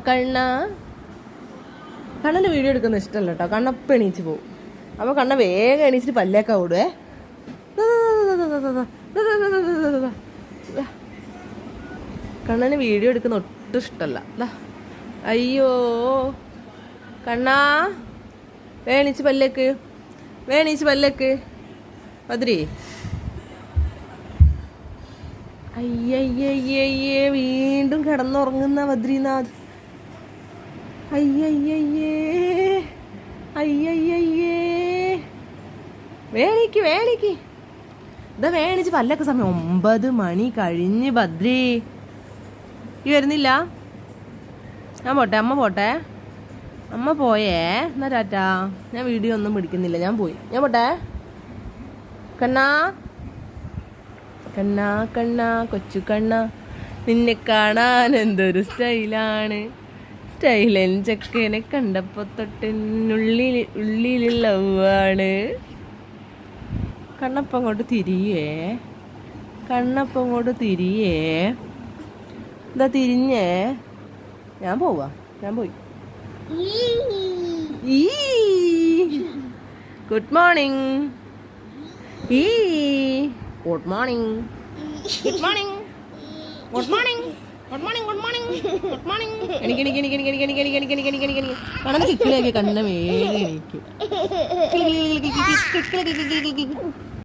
കണ്ണ കണ്ണന് video എടുക്കുന്ന ഇഷ്ടമല്ല കേട്ടോ. കണ്ണപ്പം എണീച്ച് പോവും. അപ്പോൾ കണ്ണ വേഗം എണീച്ചിട്ട് പല്ലേക്കാ ഓടുവേ. കണ്ണന് വീഡിയോ എടുക്കുന്ന ഒട്ടും ഇഷ്ടമല്ല. അയ്യോ കണ്ണാ വേണീച്ച് പല്ലേക്ക് ബദ്രി. അയ്യയ്യയ്യേ വീണ്ടും കിടന്നുറങ്ങുന്ന ബദ്രിനാഥ്. അയ്യയ്യയ്യേ വേണിക്ക് ഇതാ വേണിച്ച് പല്ലൊക്കെ സമയം 9 മണി കഴിഞ്ഞ്. ബദ്രി ഈ വരുന്നില്ല? ഞാൻ പോട്ടെ, അമ്മ പോയേ. എന്നാ ടാറ്റാ. ഞാൻ വീഡിയോ ഒന്നും പിടിക്കുന്നില്ല, ഞാൻ പോയി. ഞാൻ പോട്ടെ. കണ്ണാ കൊച്ചു കണ്ണ, നിന്നെ കാണാൻ എന്തൊരു സ്റ്റൈലാണ്. സ്റ്റൈലൻ ചെക്കനെ കണ്ടപ്പോ തൊട്ടുള്ളിൽ ലവാണ്. കണ്ണപ്പം കൊണ്ട് തിരിയേ. എന്താ തിരിഞ്ഞേ? ഞാൻ പോയി. Good morning. കണ്ണ കിക്കിലേക്ക് കണ്ണ വേഗം എണീക്കും.